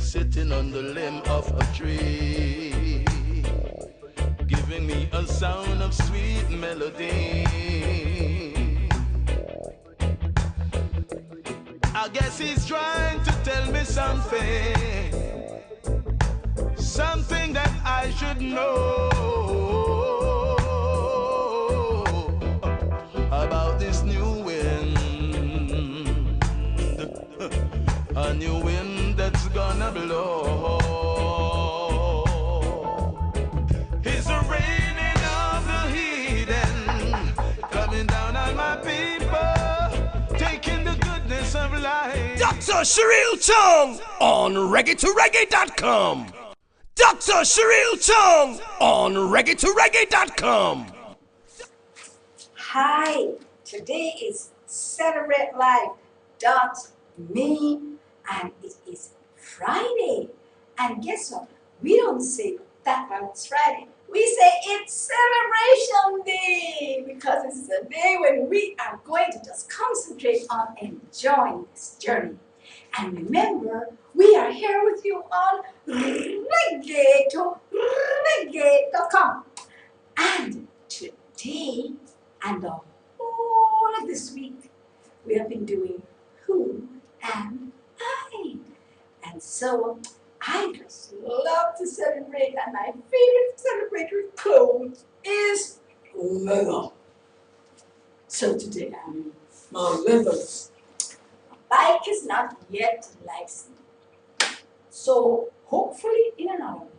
sitting on the limb of a tree, giving me a sound of sweet melody. I guess he's trying to tell me something that I should know about this new wind, a new wind that's gonna blow. It's the raining of the heathen coming down on my people, taking the goodness of life. Dr. Cheryl Chung on reggae2reggae.com. Dr. Cheryl Chung on reggae2reggae.com. Hi, today is CelebrateLife.me and it is Friday. And guess what? We don't say that it's Friday. We say it's Celebration Day because it's a day when we are going to just concentrate on enjoying this journey. And remember, we are here with you on reggae2reggae.com. And today and the whole of this week, we have been doing Who Am I? And so I just love to celebrate, and my favorite celebratory clothes is leather. So today I'm in my leathers. Bike is not yet licensed. So hopefully in another week,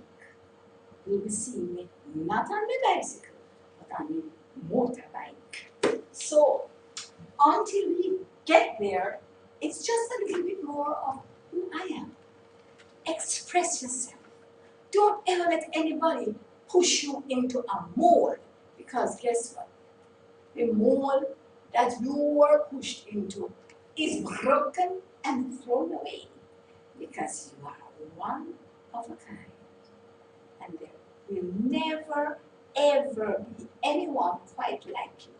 you'll be seeing me not on the bicycle, but on the motorbike. So until we get there, it's just a little bit more of who I am. Express yourself. Don't ever let anybody push you into a mold, because guess what? The mold that you were pushed into is broken and thrown away, because you are one of a kind. And there will never, ever be anyone quite like you.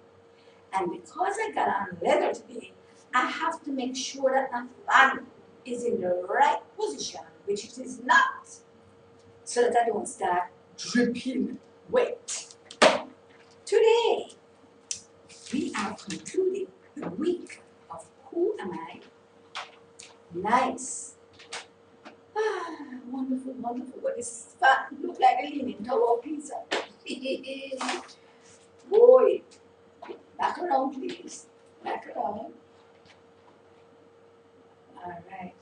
And because I got on leather today, I have to make sure that my fan is in the right position, which it is not, so that I don't start dripping wet. Today, we are concluding the week of Who Am I? Nice. Wonderful, wonderful. But this fat look like a leaning tower pizza. Boy, back around, please. Back around. All right.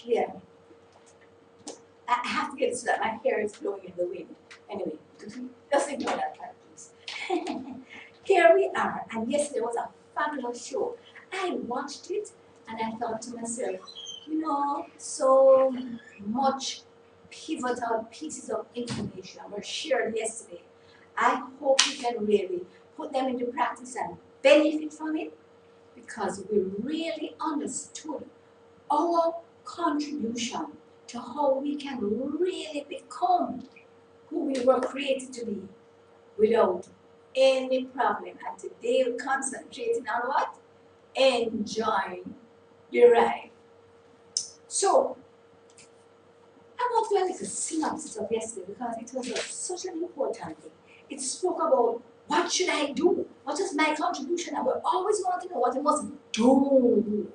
Yeah. I have to get it so that my hair is blowing in the wind. Anyway, just ignore that part, please. Here we are, and yesterday was a fabulous show. I watched it, and I thought to myself, you know, so much pivotal pieces of information were shared yesterday. I hope you can really put them into practice and benefit from it, because we really understood our contribution to how we can really become who we were created to be without any problem. And today we're concentrating on what? Enjoying the ride. So, I want to do a little synopsis of yesterday because it was such an important thing. It spoke about what should I do? What is my contribution? And we always want to know what I must do.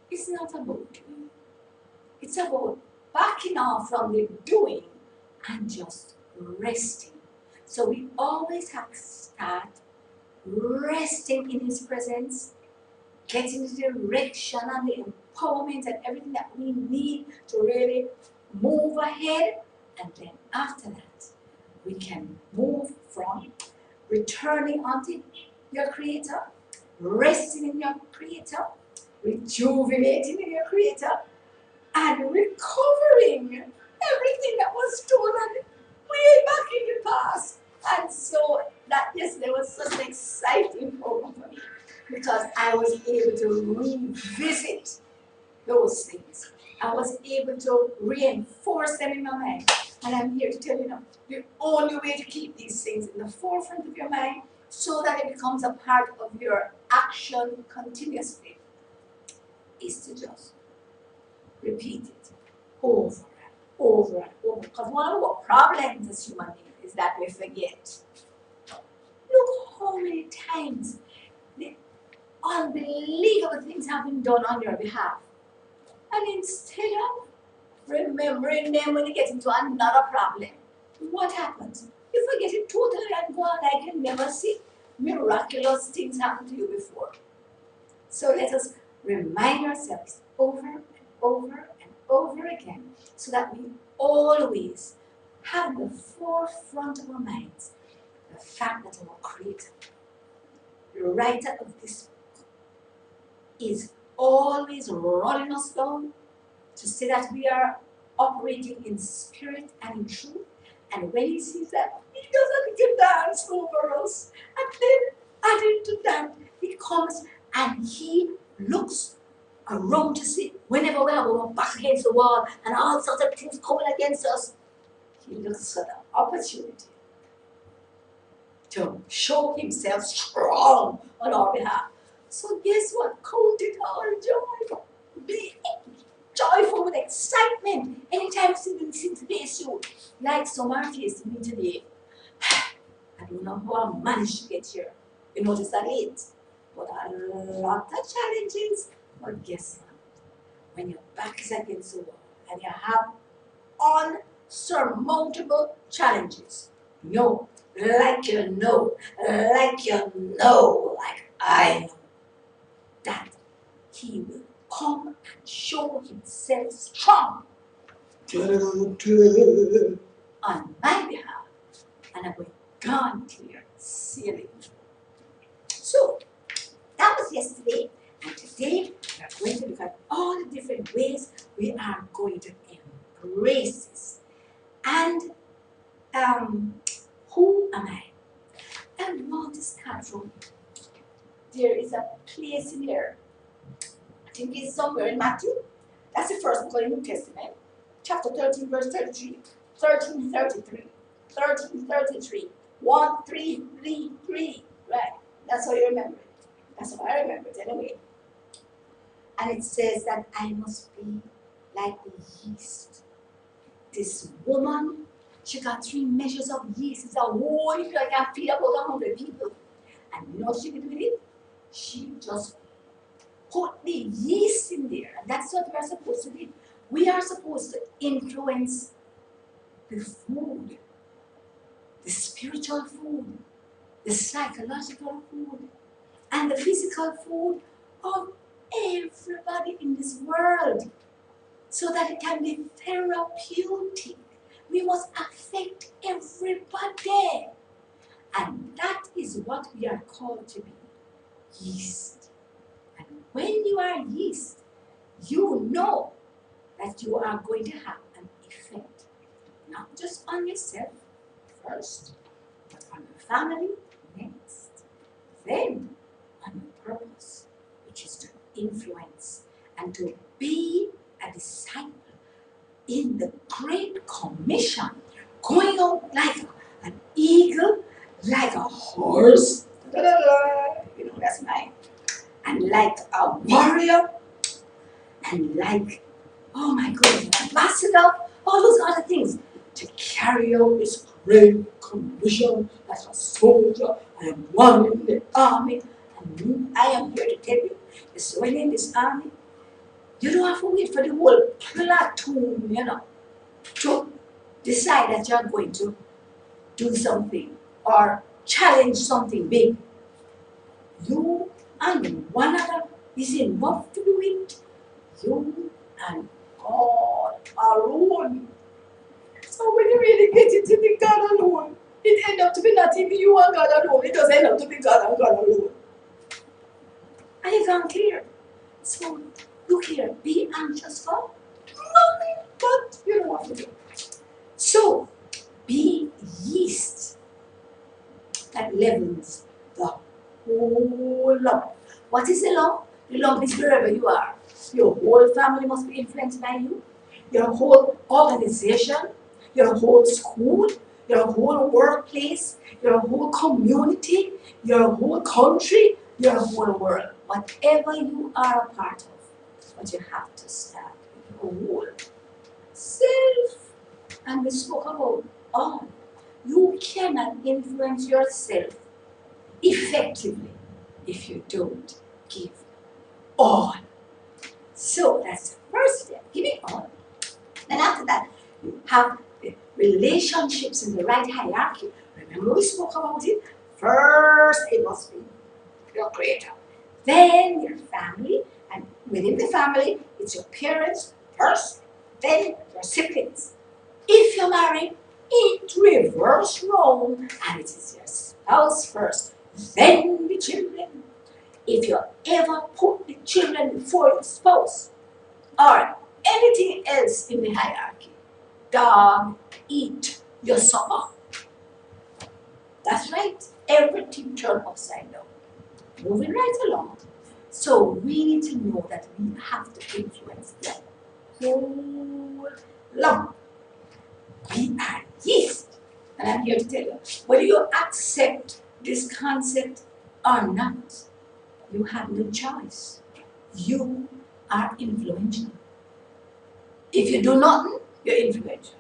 It's not about doing. It's about backing off from the doing and just resting. So we always have to start resting in His presence, getting the direction and the empowerment and everything that we need to really move ahead. And then after that, we can move from returning unto your Creator, resting in your Creator, rejuvenating in your Creator, and recovering everything that was stolen way back in the past. And so that yesterday was such an exciting program for me, because I was able to revisit those things. I was able to reinforce them in my mind. And I'm here to tell you now, the only way to keep these things in the forefront of your mind so that it becomes a part of your action continuously is to just repeat it over and over and over. Because one of our problems as human beings is that we forget. Look how many times the unbelievable things have been done on your behalf. And instead of remembering them when you get into another problem, what happens? You forget it totally and go on like you never see miraculous things happen to you before. So let us remind ourselves over and over and over again so that we always have in the forefront of our minds the fact that our Creator, the writer of this book, is always running us down to say that we are operating in spirit and in truth. And when he sees that, he does a little dance over us. And then, added to that, he comes and he looks around to see whenever we have our back against the wall and all sorts of things coming against us, he looks for the opportunity to show himself strong on our behalf. So guess what? Count it all joy. Be joyful with excitement anytime something face you. Like some are facing me today. I don't know how I managed to get here. You notice that late. But a lot of challenges. But guess what? When your back is against the wall and you have unsurmountable challenges, know, like you know, like I know, that he will come and show himself strong on my behalf, and I will gone clear sailing. So that was yesterday, and today we are going to look at all the different ways we are going to embrace this. And who am I? And we want to start from, there is a place in there, I think it's somewhere in Matthew. That's the first book of the New Testament, chapter 13, verse 33, 1333, 1333, 1333, right? That's how you remember it. That's how I remember it anyway. And it says that I must be like the yeast. This woman, she got 3 measures of yeast. It's a whole, if I can feed about 100 people. And you know what she did with it? She just put the yeast in there. And that's what we are supposed to do. We are supposed to influence the food, the spiritual food, the psychological food, and the physical food of everybody in this world so that it can be therapeutic. We must affect everybody. And that is what we are called to be, yeast. And when you are yeast, you know that you are going to have an effect, not just on yourself first, but on your family next, then on your purpose, which is to influence and to be a disciple in the Great Commission, going out like an eagle, like a horse, you know, that's mine, and like a warrior, and like, oh my goodness, ambassador, all those other things, to carry out this great commission as a soldier. I am one in the army, and I am here to tell you, is when in this army, you don't have to wait for the whole platoon, you know, to decide that you're going to do something or challenge something big. You and one another is enough to do it. You and God alone. So when you really get it to be God alone, it ends up to be not even you and God alone. It does end up to be God and God alone. And it's unclear. So look here, be anxious for nothing, but you know what to do. So be yeast that levels the whole lump. What is the lump? The lump is wherever you are. Your whole family must be influenced by you. Your whole organization, your whole school, your whole workplace, your whole community, your whole country, your whole world. Whatever you are a part of, but you have to start with And we spoke about all. You cannot influence yourself effectively if you don't give all. So that's the first step, giving all. Then after that, you have the relationships in the right hierarchy. Remember we spoke about it? First, it must be your creator. Then your family, and within the family, it's your parents first, then your siblings. If you're married, it reverse role, and it is your spouse first, then the children. If you ever put the children before your spouse or anything else in the hierarchy, dog, eat your supper. That's right. Everything turned upside down. Moving right along. So we need to know that we have to influence them whole lump. We are yeast. And I'm here to tell you, whether you accept this concept or not, you have no choice. You are influential. If you do nothing, you're influential.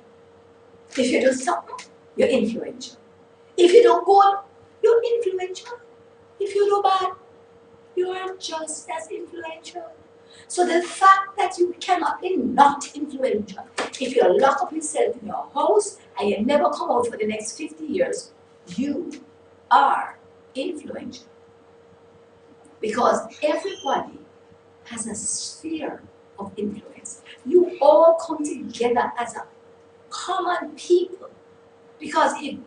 If you do something, you're influential. If you do good, you're influential. If you do bad, you are just as influential. So the fact that you cannot be not influential, if you lock up yourself in your house and you never come out for the next 50 years, you are influential. Because everybody has a sphere of influence. You all come together as a common people. Because if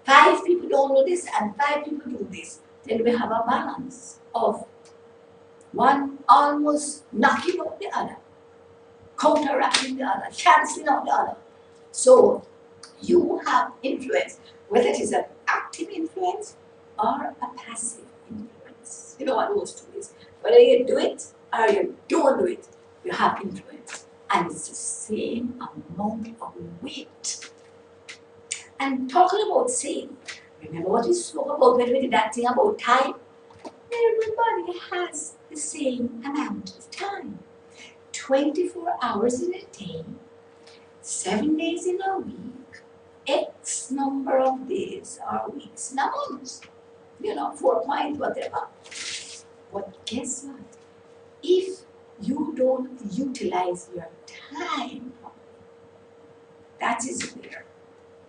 5 people don't do this and 5 people do this, then we have a balance of one almost knocking out the other, counteracting the other, cancelling out the other. So you have influence, whether it is an active influence or a passive influence. You know what those two is. Whether you do it or you don't do it, you have influence. And it's the same amount of weight. And talking about saying, remember what we spoke about when we did that thing about time? Everybody has the same amount of time. 24 hours in a day, 7 days in a week, X number of days or weeks in a month. 4 point whatever. But guess what? If you don't utilize your time properly, that is where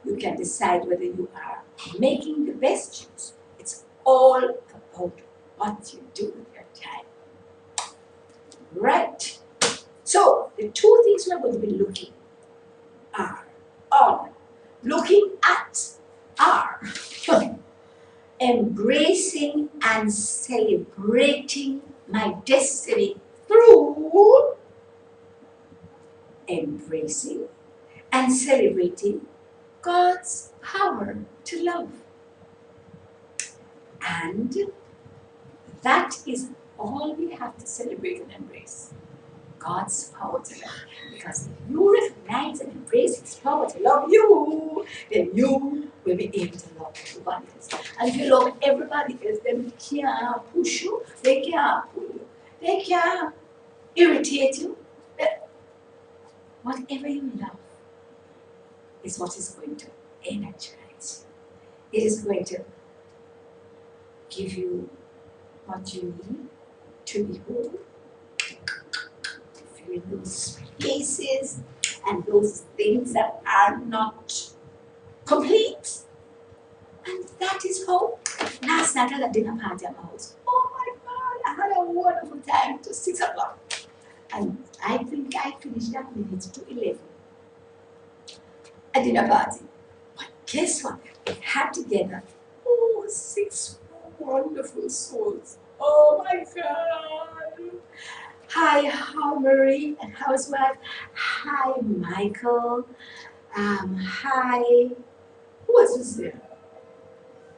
you can decide whether you are making the best use. It's all about what you do with your time. Right. So the 2 things we're going to be looking are embracing and celebrating my destiny through embracing and celebrating God's power to love. And that is all we have to celebrate and embrace. God's power to love. Because if you recognize and embrace His power to love you, then you will be able to love everybody else. And if you love everybody else, then they can't push you, they can't pull you, they can't irritate you. Whatever you love is what is going to energize you. It is going to give you what you need to be whole. Fill those spaces and those things that are not complete. And that is how last night I had a dinner party at my house. Oh my God, I had a wonderful time till 6 o'clock. And I think I finished that minute to 11. A dinner party. But guess what? We had together 6 wonderful souls. Oh my God. Hi, Marie and housewife. Hi, Michael. Hi. Who else was there?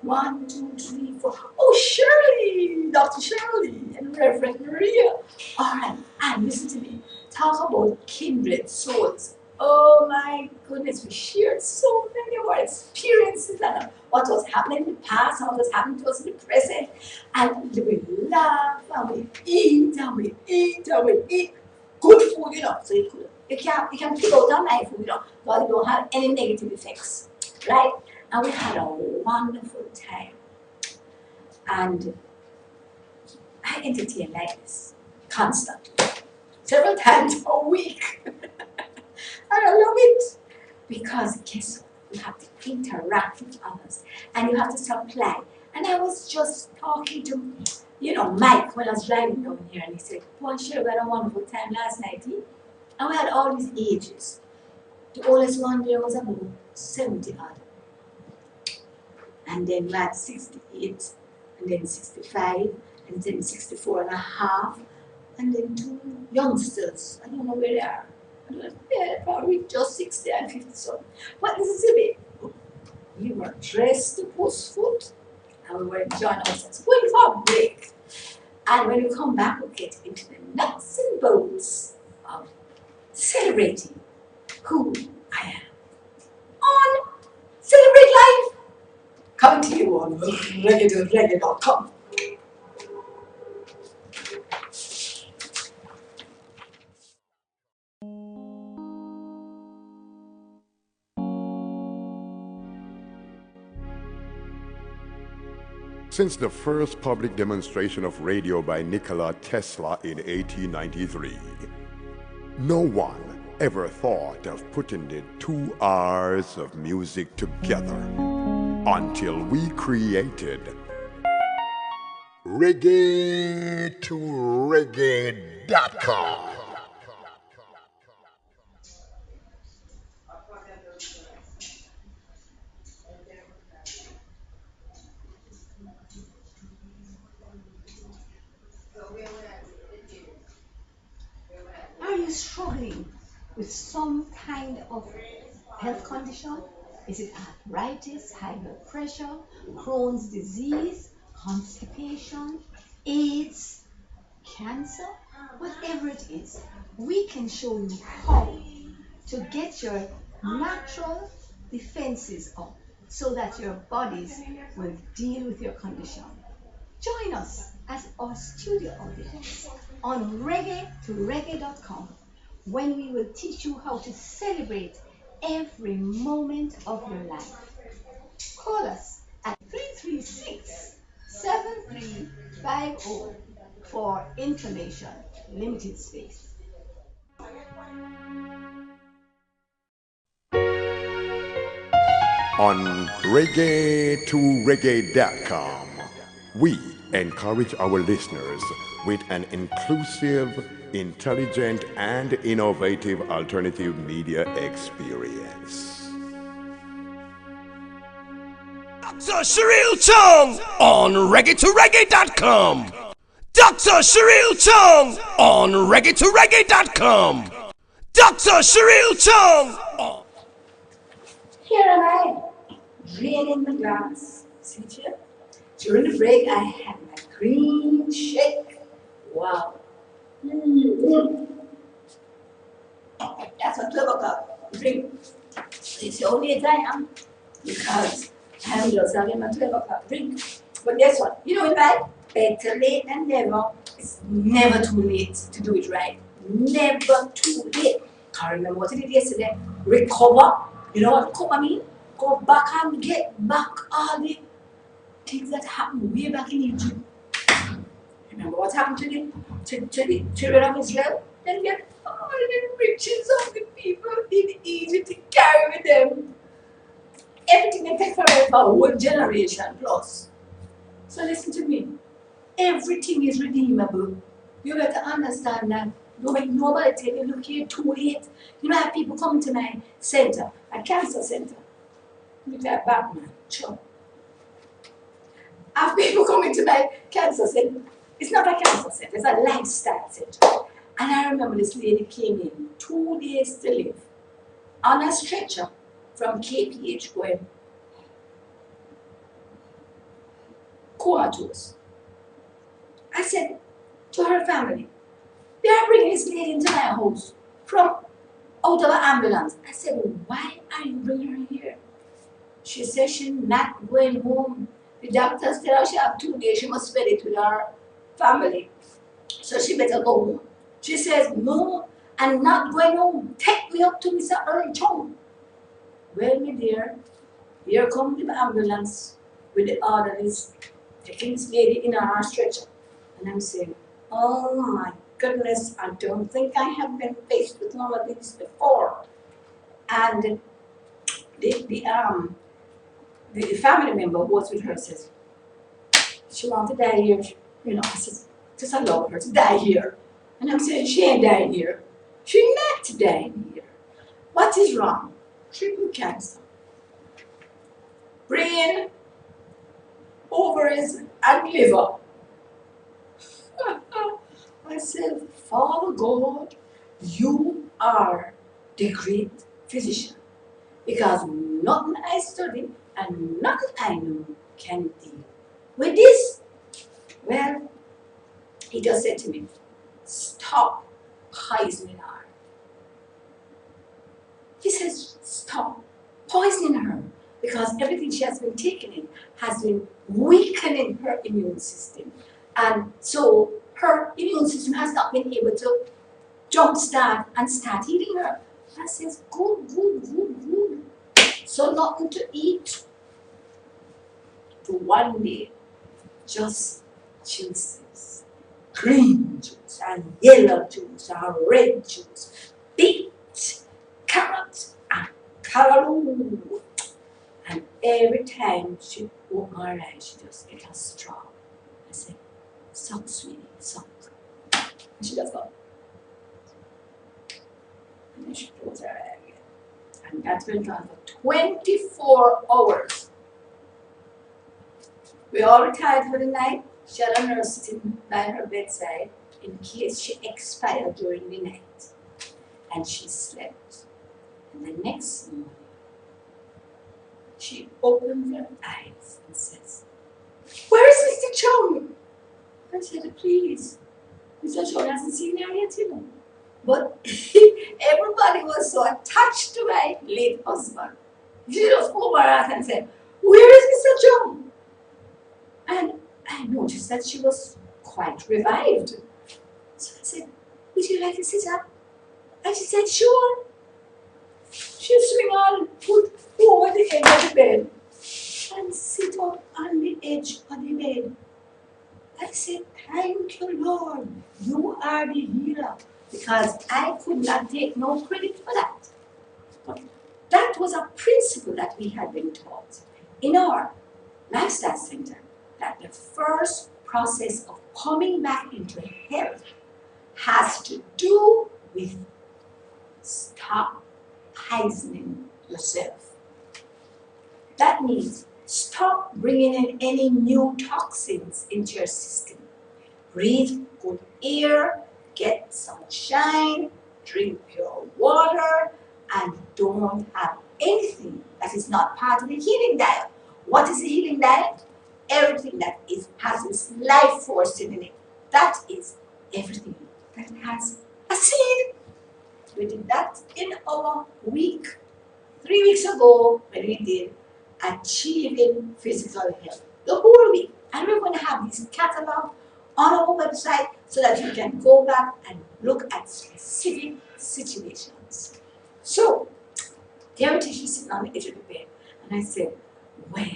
1, 2, 3, 4. Oh, Shirley, Dr. Shirley and Reverend Maria. All right, and listen to me. Talk about kindred souls. Oh my goodness, we shared so many of our experiences and what was happening in the past and what was happening to us in the present. And we laugh and we eat and we eat and we eat. Good food, so You can pick out a knife, but it don't have any negative effects, right? And we had a wonderful time. And I entertain like this constantly, several times a week. And I love it because guess what? You have to interact with others and you have to supply. And I was just talking to, Mike when I was driving down here, and he said, "Boy, sure, we had a wonderful time last night, eh?" And we had all these ages. The oldest one there was about 70 odd. And then we had 68, and then 65, and then 64 and a half, and then two youngsters. I don't know where they are. I don't know, they're probably just 60 and 50 something. But this is it. We were dressed to post foot, and we were enjoying ourselves, going for a break. And when we come back, we'll get into the nuts and bolts of celebrating who I am on Celebrate Life. Coming to you on reggae.com. Since the first public demonstration of radio by Nikola Tesla in 1893, no one ever thought of putting the 2 hours of music together until we created reggae2reggae.com. Are you struggling with some kind of health condition? Is it arthritis, high blood pressure, Crohn's disease, constipation, AIDS, cancer? Whatever it is, we can show you how to get your natural defenses up so that your bodies will deal with your condition. Join us as our studio audience on reggae2reggae.com when we will teach you how to celebrate every moment of your life. Call us at 336-7350 for information. Limited space. On reggae2reggae.com, we encourage our listeners with an inclusive, intelligent, and innovative alternative media experience. Dr. Shereel Chung on reggae2reggae.com. Dr. Shereel Chung on reggae2reggae.com. Dr. Shereel Chung on... Here am I, draining my glass. See it here? During the break, I had my green shake. Wow. That's a 12 o'clock drink. It's the only age I am because I'm just having my 12 o'clock drink. But guess what? You know it, right? Better late than never. It's never too late to do it right. Never too late. I remember what I did yesterday. Recover. You know what recover mean? Go back and get back all the things that happened way back in Egypt. Remember what happened to the children of Israel? Then get all the riches of the people in Egypt to carry with them. Everything they take forever, 1 generation plus. So listen to me. Everything is redeemable. You better understand that. Don't make nobody tell you, look here, too late. You know, I have people coming to my center, my cancer center. Look like Batman, sure. I have people coming to my cancer center. It's not a cancer center, it's a lifestyle center. And I remember this lady came in, 2 days to live, on a stretcher from KPH going comatose. I said to her family, they are bringing this lady into my house from out of an ambulance. I said, why are you bringing her here? She said she's not going home. The doctors tell her she have 2 days, she must spend it with her family. So she better go home. She says, no, and not going home. Take me up to Mr. Earl Chong. Well, my dear, here comes the ambulance with the orderlies taking this lady in our stretcher. And I'm saying, oh my goodness, I don't think I have been faced with one of these before. And the family member who was with her says, she wants to die here. You know, I said, just allow her to die here. And I'm saying, she ain't dying here. She's not dying here. What is wrong? Triple cancer. Brain, ovaries, and liver. I said, Father God, you are the great physician. Because nothing I study and nothing I know can deal with this. Well, he just said to me, stop poisoning her. He says, stop poisoning her. Because everything she has been taking in has been weakening her immune system. And so her immune system has not been able to jumpstart and start healing her. I says, good. So nothing to eat. To one day, just juices. Green juice and yellow juice and red juice. Beet, carrot, and carrot. And every time she opened her eyes, she just get a straw. I said, suck, sweetie, suck. And she just go. And then she closed her eye again. And that went on for 24 hours. We all retired for the night. She had a nurse sitting by her bedside in case she expired during the night. And she slept. And the next morning, she opened her eyes and says, where is Mr. Chung? I said, please, Mr. Chung hasn't seen her yet, you know. But everybody was so attached to my late husband. She just opened her eyes and said, where is Mr. Chung? And I noticed that she was quite revived. So I said, would you like to sit up? And she said, sure. She'll swing on, put over the edge of the bed and sit up on the edge of the bed. I said, thank you, Lord. You are the healer. Because I could not take no credit for that. But that was a principle that we had been taught in our lifestyle center, that the first process of coming back into health has to do with stop poisoning yourself. That means stop bringing in any new toxins into your system. Breathe good air, get sunshine, drink pure water, and don't have anything that is not part of the healing diet. What is the healing diet? Everything that has this life force in it. That is everything that has a seed. We did that in our week, 3 weeks ago, when we did Achieving Physical Health. The whole week. And we're going to have this catalog on our website so that you can go back and look at specific situations. So, there it is, she's sitting on the edge of the bed. And I said, well,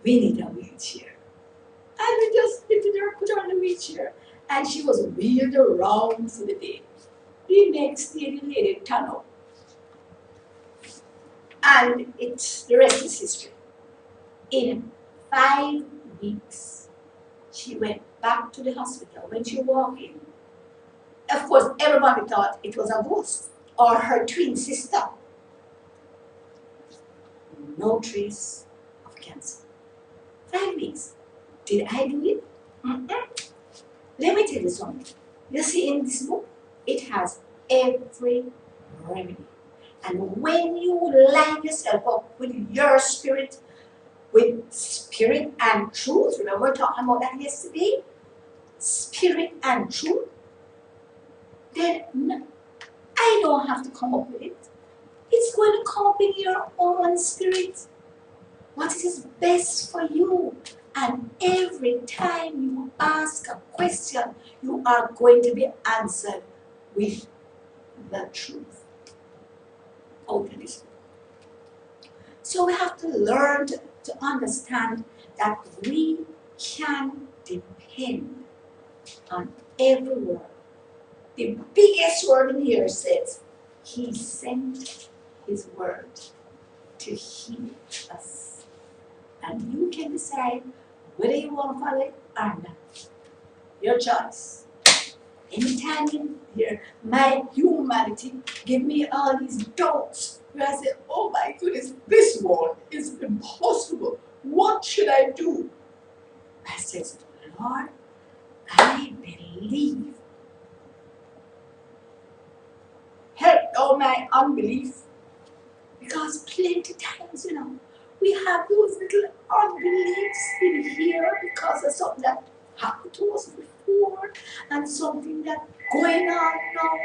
we need a wheelchair. And we just lifted her, put her on the wheelchair. And she was wheeled around for the day. The next day, the lady turned up. And the rest is history. In 5 weeks, she went back to the hospital. When she walked in, of course, everybody thought it was a ghost or her twin sister. No trace of cancer. 5 weeks. Did I do it? Let me tell you something. You see, in this book, it has every remedy. And when you line yourself up with your spirit, with spirit and truth, remember we were talking about that yesterday? Spirit and truth, then I don't have to come up with it. It's going to come up in your own spirit. What is best for you? And every time you ask a question, you are going to be answered with the truth out of this. So we have to learn to understand that we can depend on every word. The biggest word in here says, He sent His word to heal us. And you can decide whether you want to follow it or not. Your choice. Anytime in here, my humanity give me all these doubts. Where I say, oh my goodness, this one is impossible. What should I do? I says, Lord, I believe. Help all my unbelief. Because plenty times, we have those little unbeliefs in here because of something that happened to us before and something that's going on now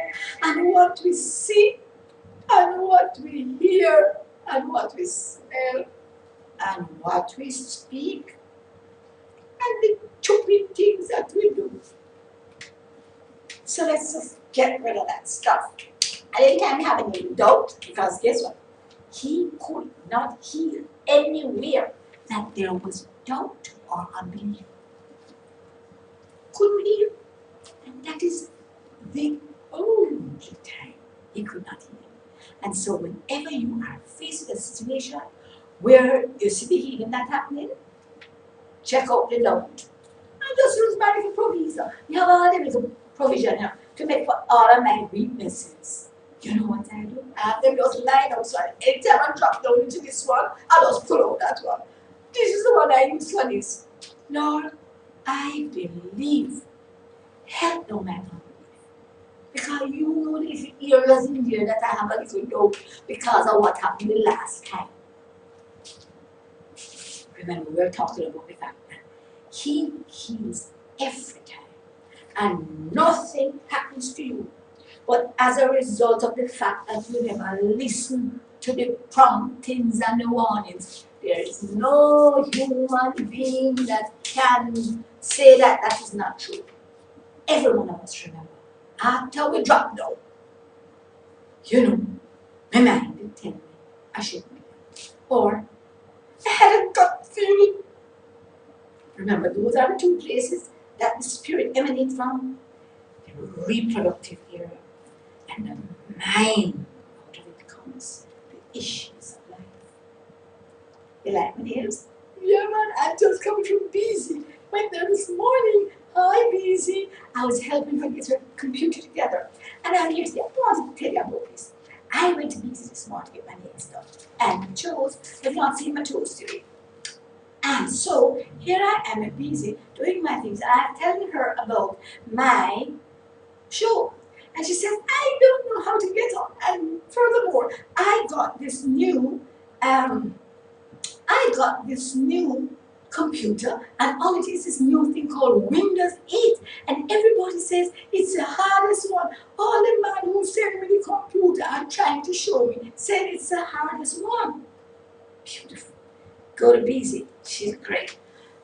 and what we see and what we hear and what we smell and what we speak and the stupid things that we do. So let's just get rid of that stuff. And anytime we have any doubt, because guess what? He could not heal anywhere that there was doubt or unbelief. Couldn't heal. And that is the only time he could not heal. And so whenever you are faced with a situation where you see the healing not happening, check out the doubt. And just use medical provision. You have all the little provision here to make for all of my weaknesses. You know what I do? I have them just line up so anytime I drop down into this one, I just pull out that one. This is the one I use for this. Lord, I believe. Help no man unbelief. Because you know these areas in there that I have a little doubt because of what happened the last time. Remember, we were talking about the fact that He heals every time. And nothing happens to you. But as a result of the fact that you never listen to the promptings and the warnings, there is no human being that can say that that is not true. Every one of us remember. After we drop down, my mind did tell me I shouldn't be. Or I had a gut feeling. Remember, those are the two places that the spirit emanates from. The reproductive area and the mind. Out of it comes the issues of life. You like my nails? Yeah, man, I'm just coming from busy. Went there this morning. Hi, busy. I was helping her get her computer together. And I'm here today. I wanted to tell you about this. I went to busy this morning to get my nails done. And my toes, I've not seen my toes today. And so here I am at busy doing my things. And I'm telling her about my show. And she says, I don't know how to get on. And furthermore, I got this new computer, and all it is this new thing called Windows 8. And everybody says it's the hardest one. All the man who sent me the computer and trying to show me said it's the hardest one. Beautiful. Go to busy. She's great.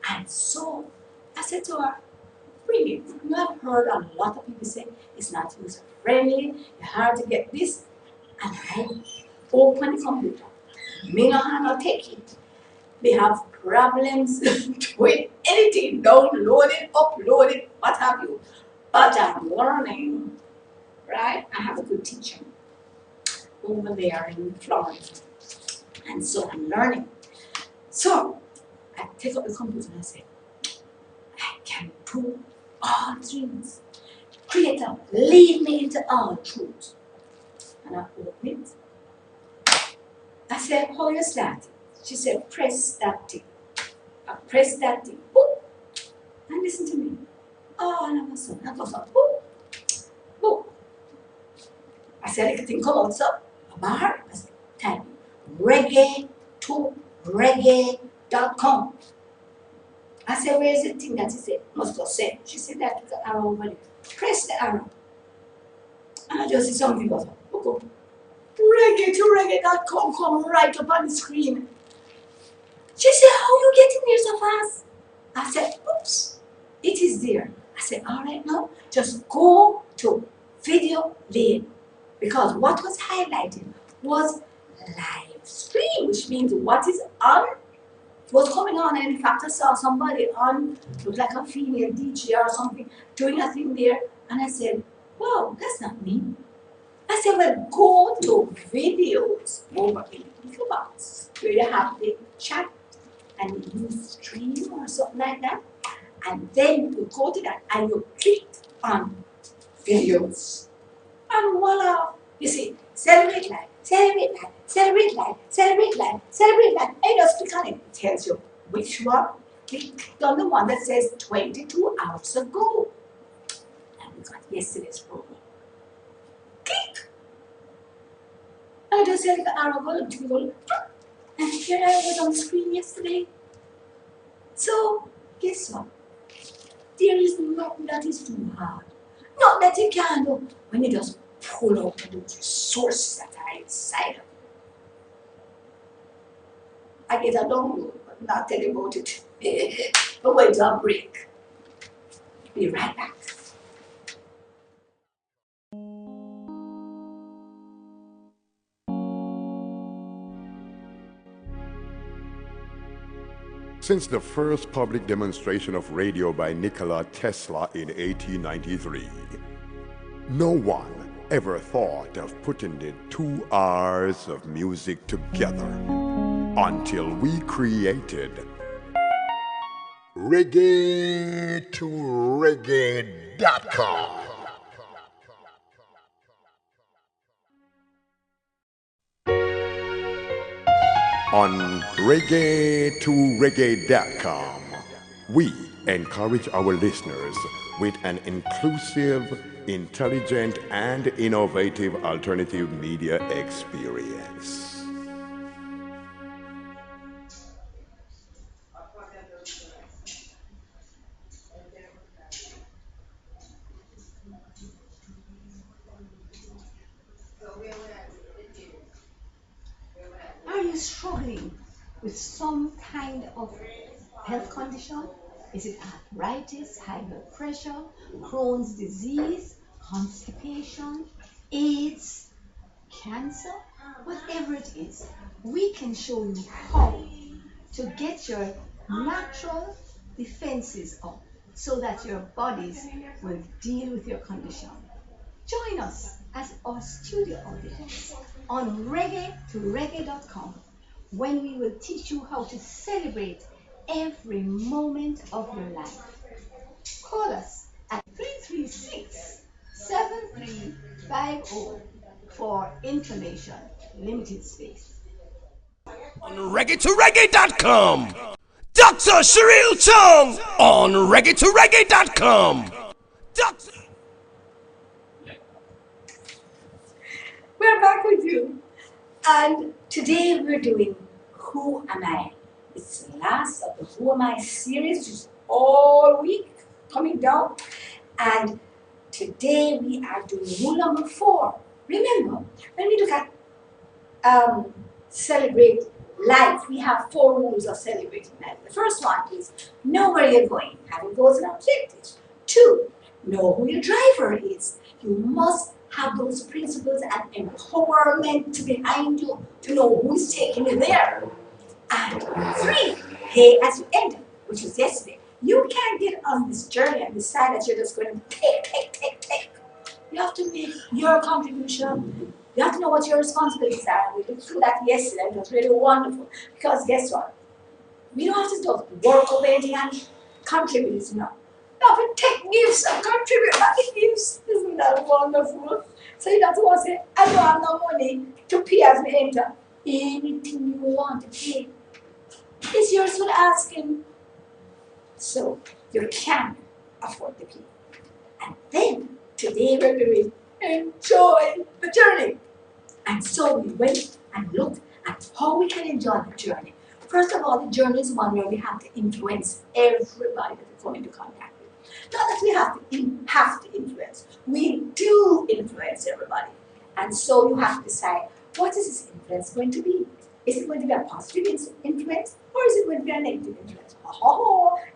And so I said to her, bring it. You know, I've heard a lot of people say it's not user friendly, it's hard to get this. And I open the computer. Me no hand will take it. They have problems with anything, downloading, uploading, what have you. But I'm learning, right? I have a good teacher over there in Florida. And so I'm learning. So I take up the computer and I say, I can do all things. Creator, lead me into all truth. And I open it. I said, how you start? She said, press that thing. I press that thing. Boom. And listen to me. All of a sudden, I goes up. Boom. Boom. I said, the thing come out, so a bar. I said, type reggae to reggae.com. I said, where is the thing that she said? Must go say. She said, that's the arrow over there. Press the arrow. And I just see something goes up. Okay. Reggae to reggae.com come right up on the screen. She said, how you getting there so fast? I said, oops, it is there. I said, all right now, just go to video lane Because what was highlighted was live stream, which means what is on was coming on, and in fact I saw somebody on, looked like a female DJ or something, doing a thing there, and I said, wow, that's not me. I said, well, go to videos over in the little box where you have the chat and you stream or something like that, and then you go to that and you click on videos. And voila, you see, celebrate life, celebrate life, celebrate life, celebrate life, celebrate life. And you just click on it. It tells you which one. Click on the one that says 22 hours ago. And we got yesterday's program. Click. And I just said, like an hour ago, and here I was on screen yesterday. So, guess what? There is nothing that is too hard. Not that you can't do when you just pull out those resources that are inside of you. I get a download, but not tell you about it. But wait till I break. Be right back. Since the first public demonstration of radio by Nikola Tesla in 1893, no one ever thought of putting the 2 hours of music together until we created reggae2reggae.com. On reggae2reggae.com, we encourage our listeners with an inclusive, intelligent, and innovative alternative media experience. Are you struggling with some kind of health condition? Is it arthritis, high blood pressure, Crohn's disease, constipation, AIDS, cancer? Whatever it is, we can show you how to get your natural defenses up so that your bodies will deal with your condition. Join us as our studio audience on reggae2reggae.com when we will teach you how to celebrate every moment of your life. Call us at 336-7350 for information. Limited space. On reggae2reggae.com. Dr. Cheryl Chung on reggae2reggae.com. Dr. We're back with you. And today we're doing Who Am I? It's the last of the Who Am I series, which is all week coming down. And today we are doing rule number 4. Remember, when we look at celebrate life, we have 4 rules of celebrating life. The first one is know where you're going, having goals and objectives. 2, know who your driver is. You must have those principles and empowerment behind you to know who's taking you there. And 3, pay as you enter, which was yesterday. You can't get on this journey and decide that you're just going to take. You have to make your contribution. You have to know what your responsibilities are. We looked through that yesterday and it was really wonderful. Because guess what? We don't have to just work over anything and contribute, you know. You have to take gifts and contribute back to gifts. Isn't that wonderful? So you don't have to want to say, I don't have no money to pay as we enter. Anything you want to pay is yours for asking. So you can afford to pay. And then today we're doing enjoy the journey. And so we went and looked at how we can enjoy the journey. First of all, the journey is one where we have to influence everybody that we come into contact with. Not that we have to influence. We do influence everybody. And so you have to decide, what is this influence going to be? Is it going to be a positive influence or is it going to be a negative influence?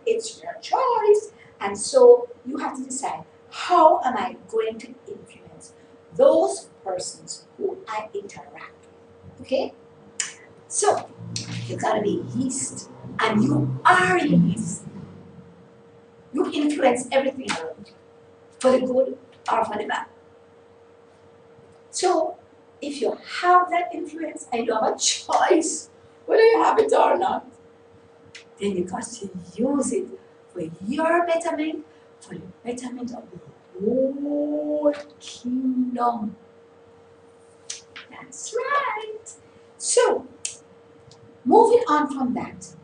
It's your choice. And so you have to decide, how am I going to influence those persons who I interact with. Okay? So, you gotta be yeast, and you are yeast. You influence everything around you, for the good or for the bad. So, if you have that influence and you have a choice whether you have it or not, then you got to use it for your betterment, for the betterment of the whole kingdom. That's right. So, moving on from that,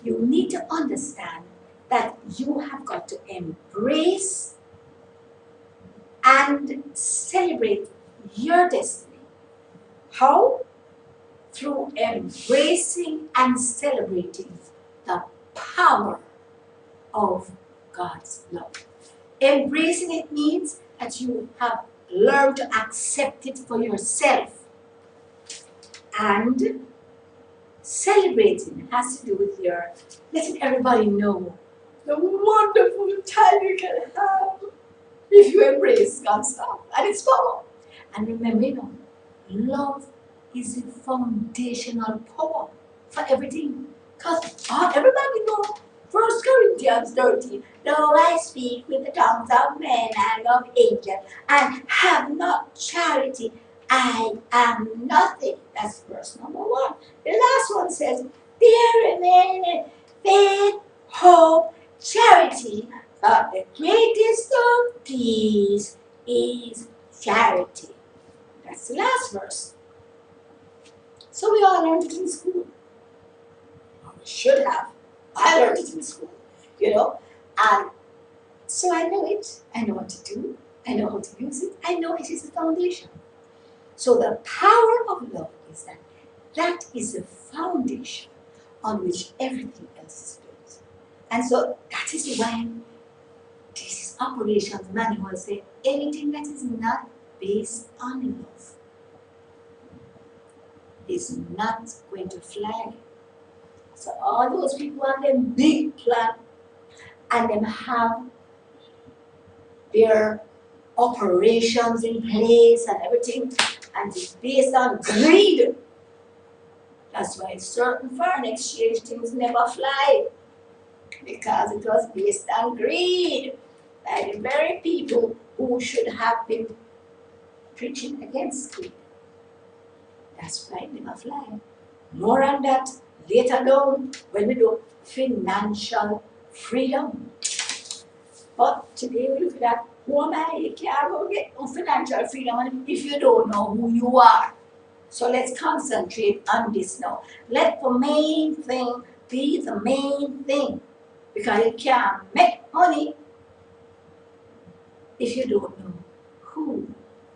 you need to understand that you have got to embrace and celebrate your destiny. How? Through embracing and celebrating the power of God's love. Embracing it means that you have learned to accept it for yourself. And celebrating has to do with your letting everybody know the wonderful time you can have if you embrace God's love and its power. And remember, love is the foundational power for everything. Because everybody knows 1 Corinthians 13, though I speak with the tongues of men and of angels and have not charity, I am nothing. That's verse number 1. The last one says, there remain faith, hope, charity, but the greatest of these is charity. That's the last verse. So we all learned it in school. Or we should have. I learned it in school, And so I know it. I know what to do. I know how to use it. I know it is the foundation. So the power of love is that is the foundation on which everything else is built. And so that is why this operations manual says anything that is not based on love is not going to fly. So all those people have them big plan and them have their operations in place and everything, and it's based on greed. That's why certain foreign exchange things never fly, because it was based on greed by the very people who should have been preaching against greed. That's why it never fly. More on that later down when we do financial freedom. But today we look at who am I? You can't go get no financial freedom if you don't know who you are. So let's concentrate on this now. Let the main thing be the main thing. Because you can't make money if you don't know who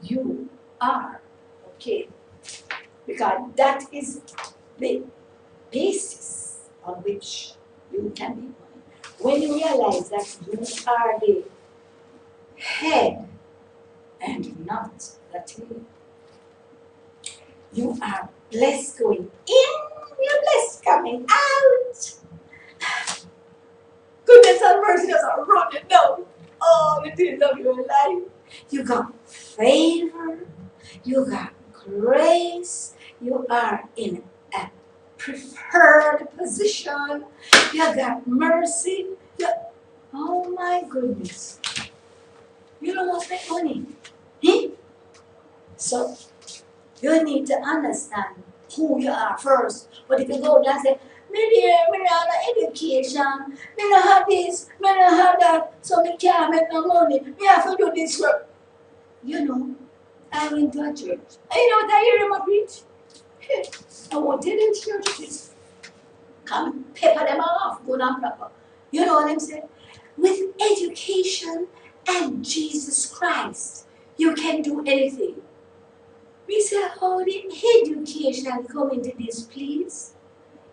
you are. Okay? Because that is the basis on which you can be money. When you realize that you are the head and not the tail, you are blessed going in, you're blessed coming out. Goodness and mercy just are running down all the days of your life. You got favor, you got grace, you are in a preferred position, you got mercy. Oh my goodness. You don't want to make money. So, you need to understand who you are first. But if you go down and say, me dear, me not have no education, me not have this, me not have that, so me can't make no money, me have to do this work. I went to a church. And you know what I hear them preach? I won't tell them churches. Come pepper them off, good and proper. You know what I'm saying? With education and Jesus Christ, you can do anything. We say, how the education come into this, please?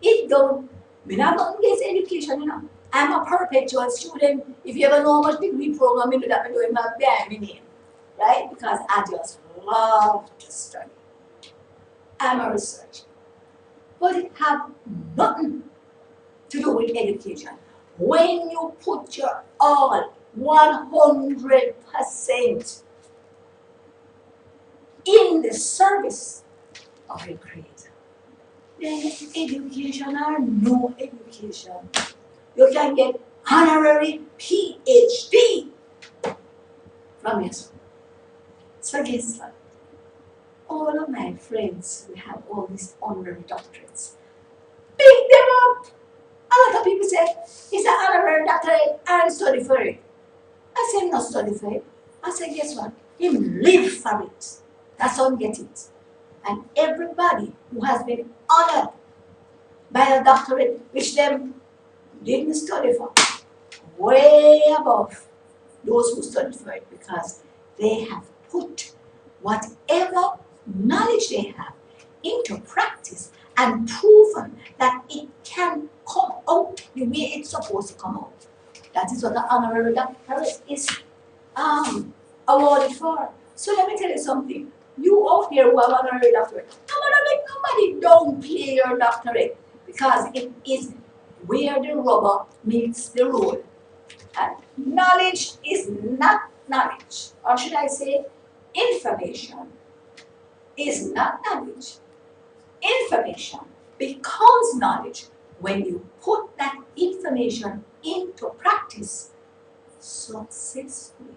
It don't. When I'm not get education, I'm a perpetual student. If you ever know how much degree program you do that, I do it not bear my name. Right? Because I just love to study. I'm a researcher. But it have nothing to do with education. When you put your all, 100% in the service of your Creator. Then education or no education, you can get honorary PhD from your school. So guess what? All of my friends who have all these honorary doctorates, pick them up. A lot of people say, it's an honorary doctorate and study for it. I said, not study for it. I said, guess what? Him live for it. That's how he get it. And everybody who has been honored by a doctorate, which them didn't study for, way above those who studied for it, because they have put whatever knowledge they have into practice and proven that it can come out the way it's supposed to come out. That is what the honorary doctorate is awarded for. So let me tell you something. You out there who have honorary doctorate, I'm gonna make nobody downplay your doctorate, because it is where the rubber meets the road. And knowledge is not knowledge, or should I say, information is not knowledge. Information becomes knowledge when you put that information into practice successfully.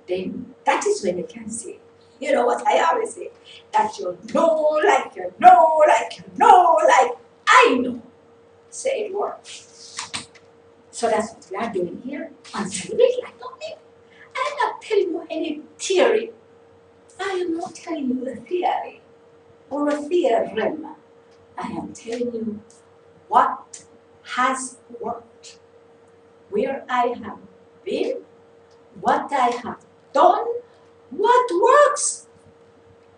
Then that is when you can say, you know what I always say, that you know, like you know, like you know, like I know. Say it works. So that's what we are doing here on Celebrate Like Nothing. I'm not telling you any theory. I am not telling you a theory or a theorem. I am telling you what has worked, where I have been, what I have done, what works,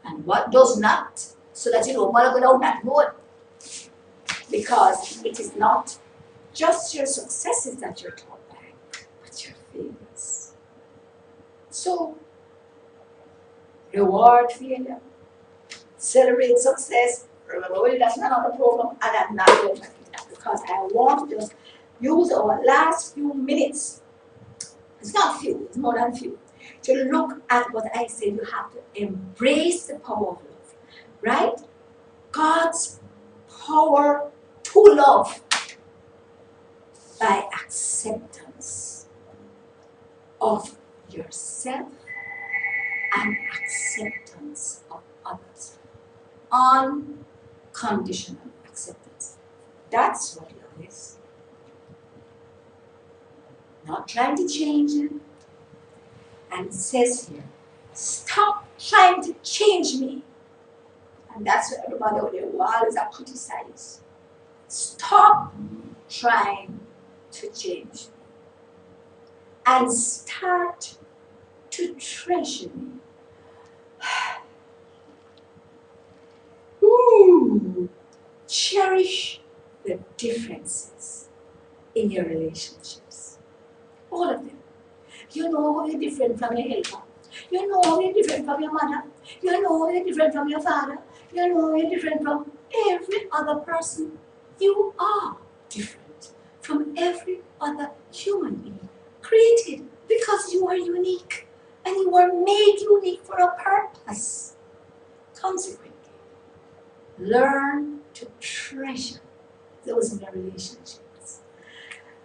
and what does not, so that you don't want to go down that road. Because it is not just your successes that you're taught by, but your failures. So, reward failure, celebrate success. Remember, well, that's not on the program, and I'm not going to do that, because I want to just use our last few minutes. It's not few, it's more than few, to look at what I said. You have to embrace the power of love, right? God's power to love by acceptance of yourself and acceptance of others. Unconditional acceptance. That's what love is. Not trying to change him. And it says here, stop trying to change me. And that's what everybody on the wall is criticized. Stop trying to change. And start to treasure me. Ooh, cherish the differences in your relationships. All of them. You know how you're different from your helper. You know how you're different from your mother. You know how you're different from your father. You know how you're different from every other person. You are different from every other human being created, because you are unique and you are made unique for a purpose. Consequently, learn to treasure those in your relationships.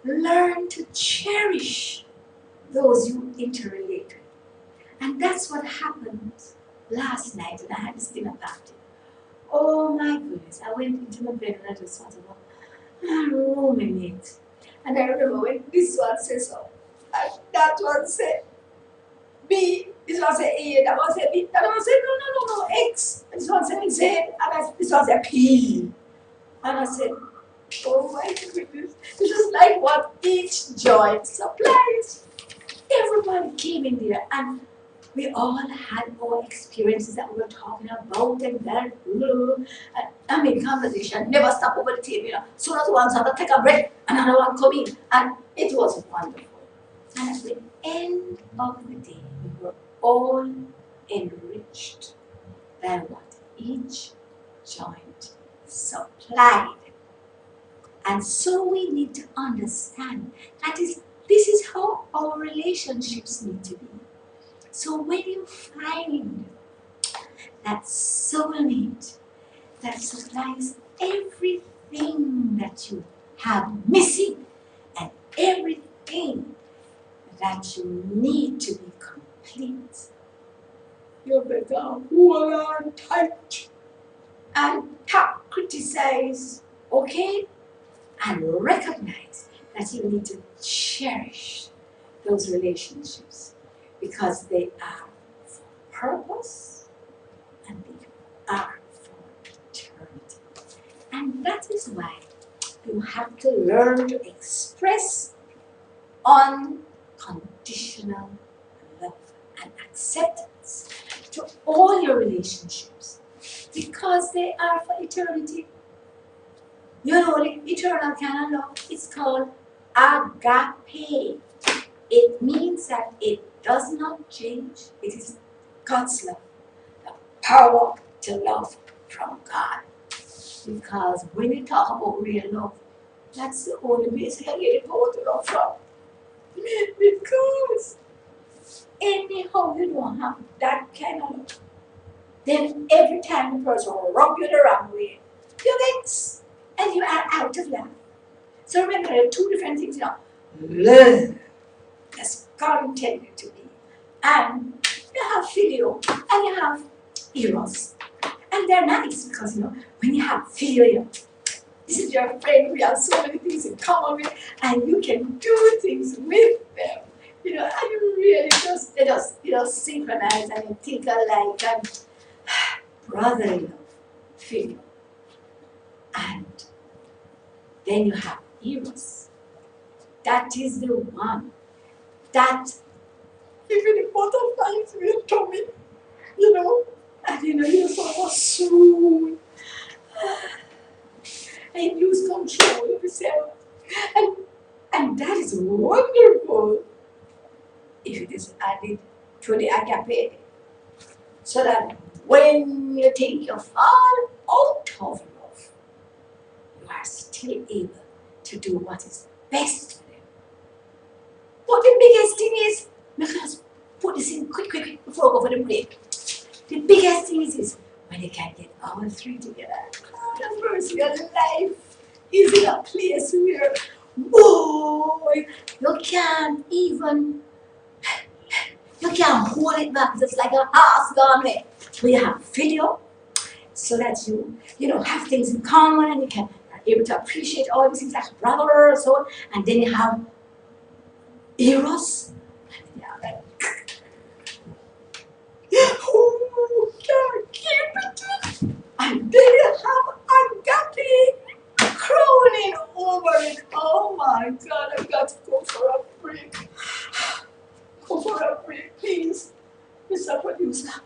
Learn to cherish those you interrelate with. And that's what happened last night when I had this dinner party. Oh my goodness, I went into my bed and I just thought about ruminate. And I remember when this one says so, and that one said B, this one said A, that one said B, that one said no, X, and this one said Z, and this one said P. And I said, oh my goodness, this is like what each joint supplies. Everybody came in there and we all had our experiences that we were talking about, and that, I mean, conversation never stop over the table. You know, soon as one started to take a break, another one come in, and it was wonderful. And at the end of the day, we were all enriched by what each joint supplied. And so we need to understand that this is how our relationships need to be. So when you find that soulmate that supplies everything that you have missing and everything that you need to be complete. You better hold on tight and not criticize, okay? And recognize that you need to cherish those relationships because they are for purpose and they are for eternity. And that is why you have to learn to express unconditional love and acceptance to all your relationships because they are for eternity. You know, the eternal kind of love is called agape. It means that it does not change. It is God's love, the power to love from God. Because when you talk about real love, that's the only place you can get the power to love from. Because anyhow you don't have that kind of love, then every time the person will rub you the wrong way, you vex and you are out of love. So remember, there are two different things, love, as God intended to be, and you have filial and you have eros. And they're nice because, when you have filial, this is your friend, we have so many things in common with, and you can do things with them. And you really they just synchronize and you think alike and brotherly love, filial. And then you have eros. That is the one that even the butterflies will tummy, and you're so soon. And lose control of yourself. And that is wonderful if it is added to the agape. So that when you think you fall out of love, you are still able to do what is best for them. But the biggest thing is, let's put this in quick, before I go for the break. The biggest thing is when you can get all three together. God have mercy, your life is in a place where, boy, you can't hold it back. It's like a horse gone away. But you have video, so that you have things in common and you can be able to appreciate all these things like brother, so on. And then you have eros. Oh, God, keep it. And then you have agape crowning over it. Oh my God, I've got to go for a break. Go for a break, please, Mr. Producer.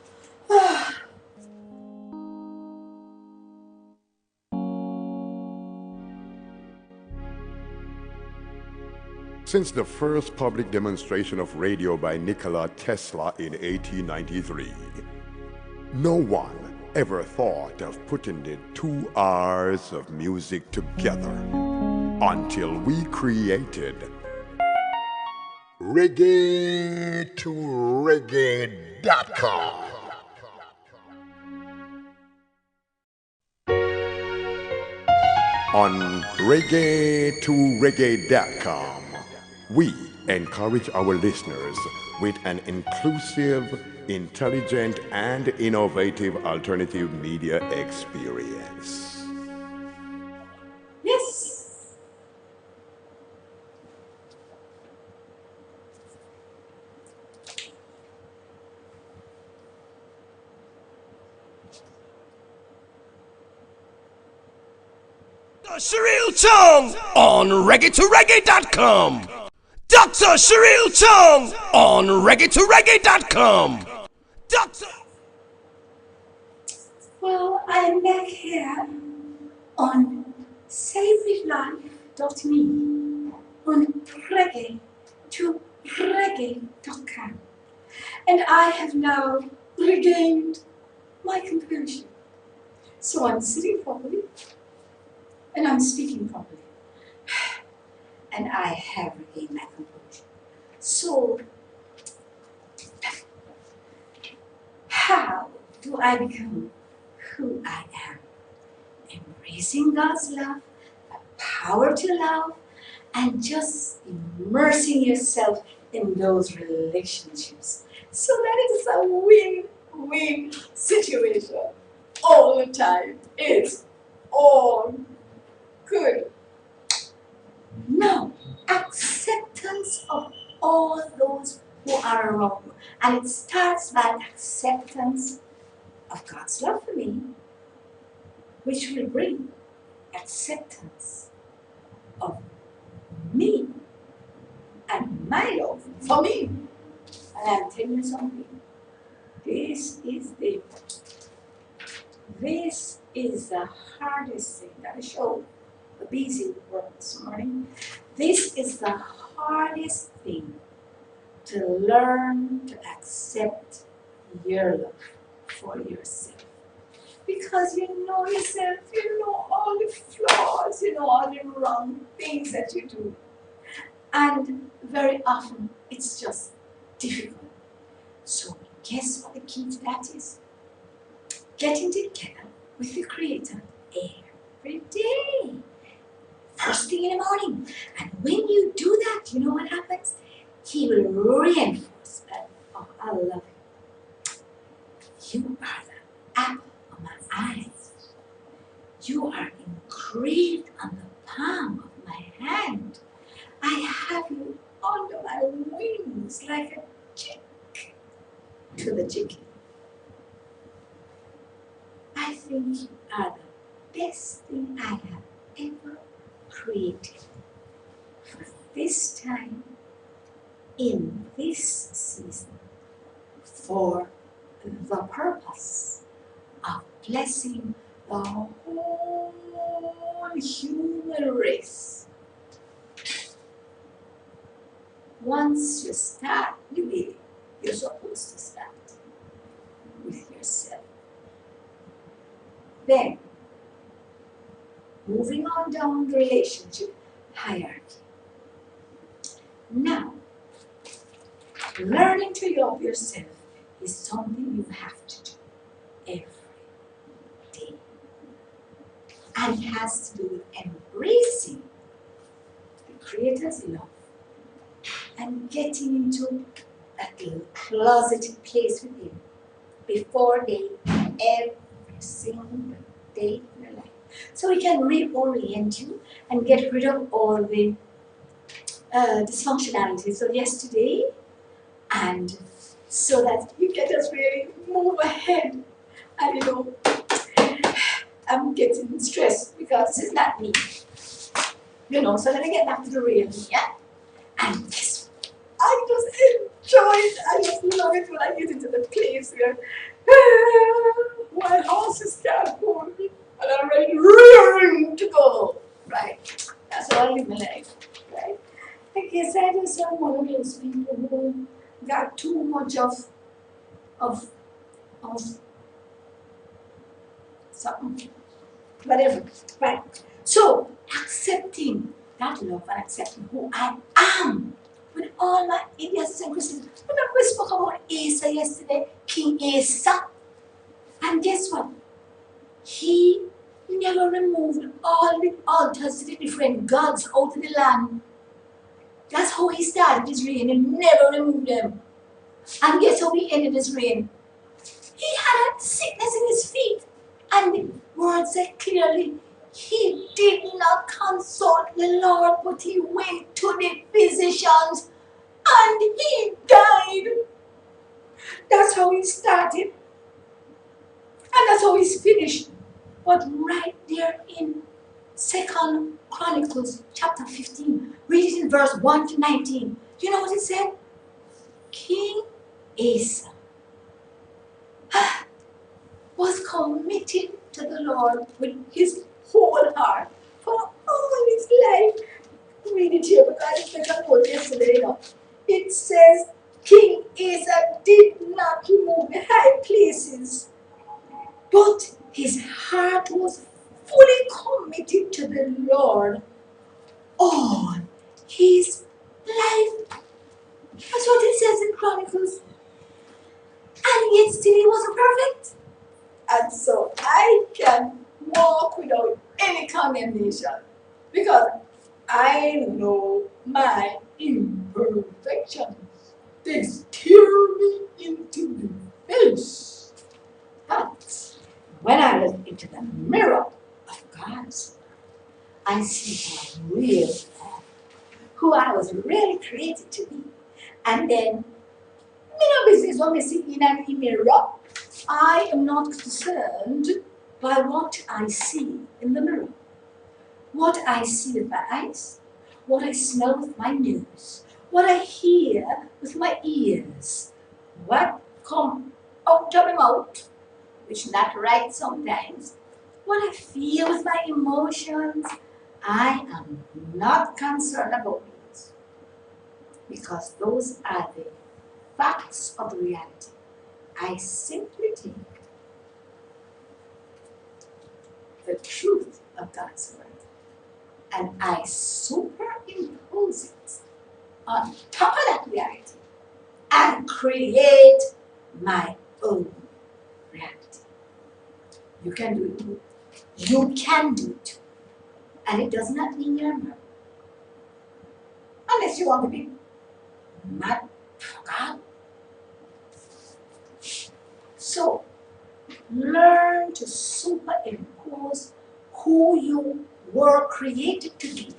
Since the first public demonstration of radio by Nikola Tesla in 1893, no one ever thought of putting the 2 R's of music together until we created reggae2reggae.com. On reggae2reggae.com, we encourage our listeners with an inclusive, intelligent, and innovative alternative media experience. Yes. Cheryl Chung on reggae2reggae.com. Dr. Cheryl Chung on reggae2reggae.com. Dr. Well, I am back here on SaveWithLife.me on reggae2reggae.com. And I have now regained my composure. So I'm sitting properly and I'm speaking properly. And I have regained my composure. So, how do I become who I am? Embracing God's love, the power to love, and just immersing yourself in those relationships so that it's a win-win situation all the time. It's all good. Now, acceptance of all those who are around you. And it starts by acceptance of God's love for me, which will bring acceptance of me and my love for me. And I'm telling you something. This is the hardest thing that I showed the busy work this morning. This is the hardest thing, to learn to accept your love for yourself. Because you know yourself, you know all the flaws, you know all the wrong things that you do. And very often it's just difficult. So guess what the key to that is? Getting together with the Creator every day. First thing in the morning. And when you do that, you know what happens? He will reinforce that. Oh, I love you. You are the apple of my eyes. You are engraved on the palm of my hand. I have you under my wings like a chick to the chicken. I think you are the best thing I have ever created for this time, in this season, for the purpose of blessing the whole human race. Once you start living, you're supposed to start with yourself. Then, moving on down the relationship hierarchy. Now, learning to love yourself is something you have to do every day. And it has to do with embracing the Creator's love and getting into that little closeted place with Him before day, every single day in your life. So He can reorient you and get rid of all the dysfunctionalities of yesterday, and so that you can just really move ahead. And you know, I'm getting stressed because this is not me. You know, so let me get back to the real me, yeah? And this, I just enjoy it. I just love it when I get into the place where my horses can't hold me and I'm ready to go. Right? That's how I live my life. Right? I guess I just am one of those people who got too much of something, whatever, right? So accepting that love and accepting who I am with all my idiots and Christians. Remember we spoke about Asa yesterday, King Asa, and guess what? He never removed all the altars to the different gods out of the land. That's how he started his reign. He never removed them. And guess how he ended his reign? He had a sickness in his feet. And the word said clearly, he did not consult the Lord, but he went to the physicians and he died. That's how he started. And that's how he's finished. But right there in 2 Chronicles chapter 15, read it in verse 1 to 19. Do you know what it said? King Asa was committed to the Lord with his whole heart for all his life. Read it here because I think I wrote yesterday. You know. It says, King Asa did not remove the high places, but his heart was fully committed to the Lord all his life. That's what it says in Chronicles. And yet still he wasn't perfect. And so I can walk without any condemnation because I know my imperfections. They stare me into the face. But when I look into the mirror of God's, I see my real self, who I was really created to be. And then, business when we see in a mirror, I am not concerned by what I see in the mirror. What I see with my eyes, what I smell with my nose, what I hear with my ears, what come out of my mouth, which is not right sometimes, what I feel with my emotions, I am not concerned about these because those are the facts of the reality. I simply take the truth of God's word and I superimpose it on top of that reality and create my own reality. You can do it. You can do it. And it does not mean you're mad. Unless you want to be mad for God. So, learn to superimpose who you were created to be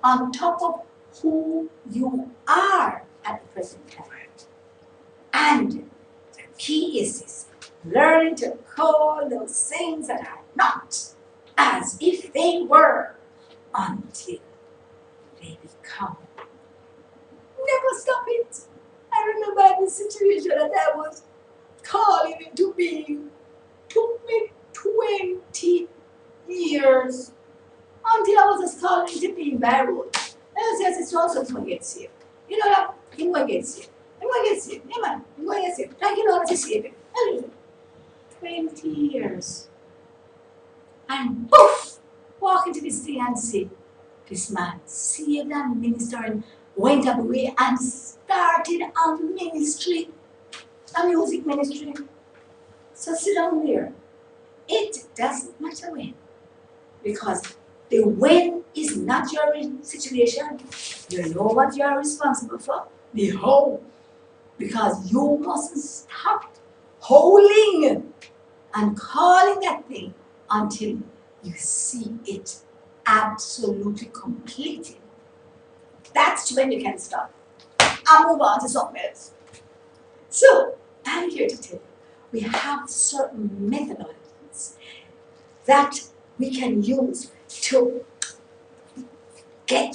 on top of who you are at the present time. And the key is this, learn to call those things that are not as if they were until they become. Never stop it. I remember the situation that I was calling into being. Took me 20 years until I was just calling into being by road. And I said, it's also going to get saved. You know that? You're going to get saved. I'm going to get saved. Yeah, man. I'm going to get saved. Like you know how to save it. 20 years. And poof! Walk into this thing and see this man saved and ministered, went away and started a ministry, a music ministry. So sit down there. It doesn't matter when. Because the when is not your situation. You know what you are responsible for. The how. Because you mustn't stop holding and calling that thing until you see it absolutely completed. That's when you can stop and move on to something else. So, I'm here to tell you, we have certain methodologies that we can use to get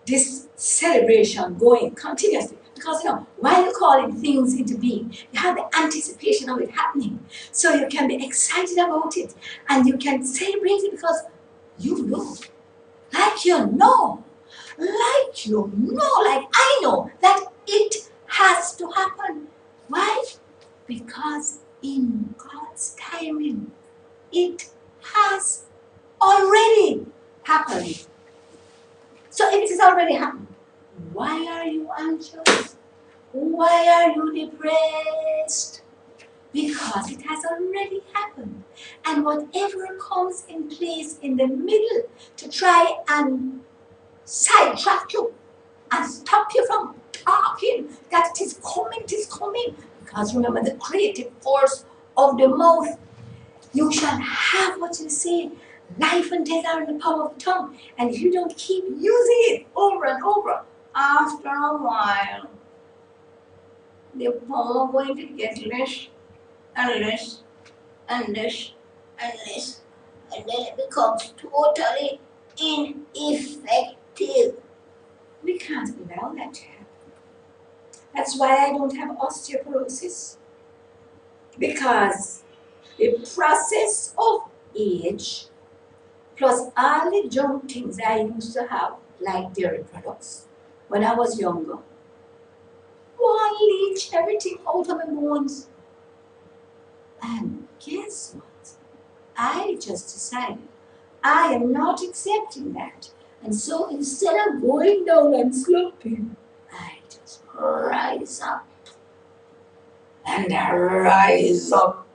this celebration going continuously. Because, while you're calling things into being, you have the anticipation of it happening. So you can be excited about it and you can celebrate it because you know. Like I know that it has to happen. Why? Because in God's timing, it has already happened. So if it has already happened, why are you anxious? Why are you depressed? Because it has already happened. And whatever comes in place in the middle to try and sidetrack you and stop you from talking that it is coming. Because remember the creative force of the mouth. You shall have what you say. Life and death are in the power of the tongue. And if you don't keep using it over and over, after a while, the power going to get less and less and less and less. And then it becomes totally ineffective. We can't allow that to happen. That's why I don't have osteoporosis. Because the process of age, plus all the junk things I used to have, like dairy products, when I was younger, one leach everything out of my bones. And guess what? I just decided I am not accepting that. And so instead of going down and slumping, I just rise up. And I rise up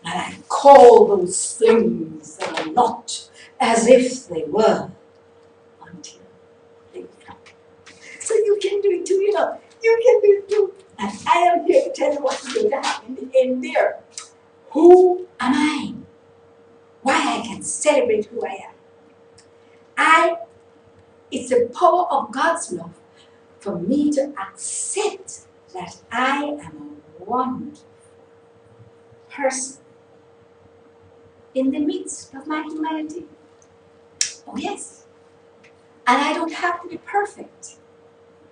And I call those things that are not as if they were until they become. So you can do it too, you know. You can do it too. And I am here to tell you what's going to happen in the end there. Who am I? Why I can celebrate who I am. It's the power of God's love for me to accept that I am a wonderful person in the midst of my humanity. Oh yes. And I don't have to be perfect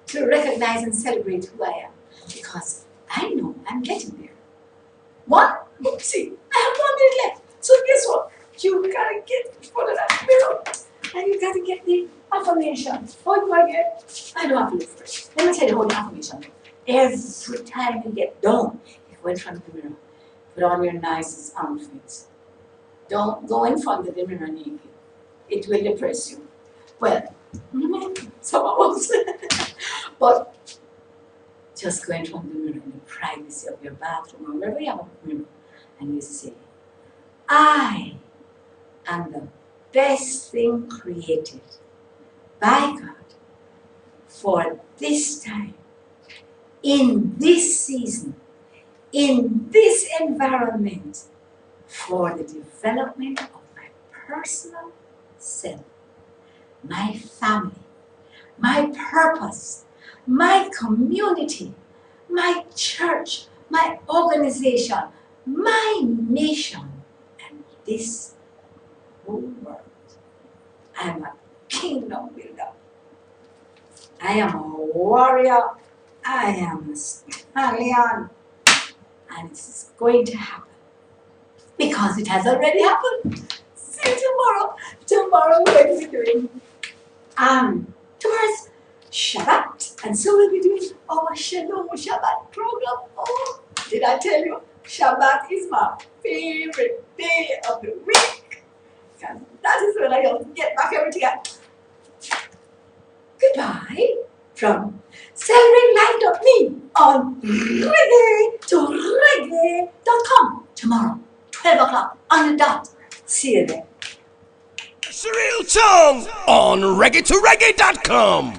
to recognize and celebrate who I am, because I know I'm getting there. See, I have 1 minute left. So guess what? You gotta get in front of that mirror and you gotta get the affirmation. How do I get? I don't have to look for it. Let me tell you how the affirmation. Every time you get down, you go in front of the mirror. Put on your nicest outfits. Don't go in front of the mirror naked. It will depress you. Well, some of us. But just go in front of the mirror in the privacy of your bathroom or wherever you have a mirror, and you say, I am the best thing created by God for this time, in this season, in this environment, for the development of my personal self, my family, my purpose, my community, my church, my organization, my nation, and this whole world. I am a kingdom builder. I am a warrior. I am a stallion. And it's going to happen. Because it has already happened. See you tomorrow. Tomorrow we're going to be doing tomorrow's Shabbat. And so we'll be doing our Shalom Shabbat program. Oh, did I tell you? Shabbat is my favorite day of the week. And that is when I get back everything up. Goodbye from CelebrateLife.me on reggae to reggae.com tomorrow, 12 o'clock on the dot. See you there. Cheryl Chung on reggae2reggae.com.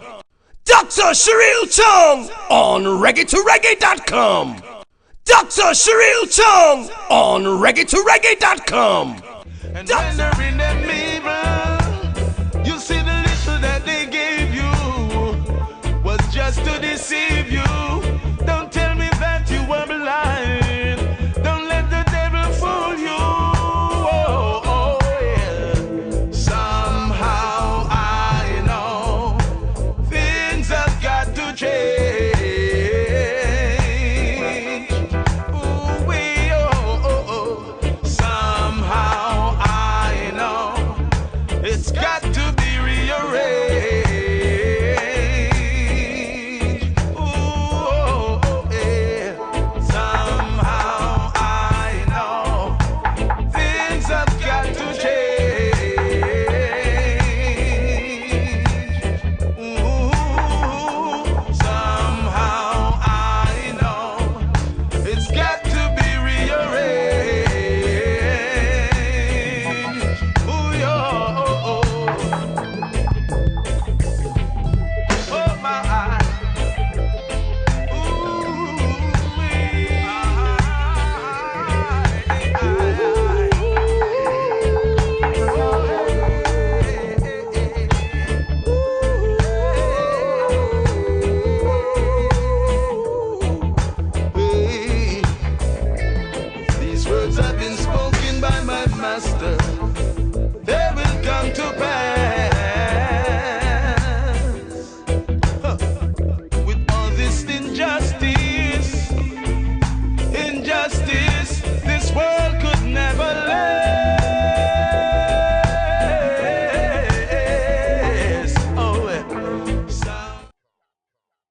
Dr. Cheryl Chung on reggae2reggae.com. Dr. Cheryl Chung on reggae2reggae.com. And when they're in them evil, you see the little that they gave you was just to deceive you.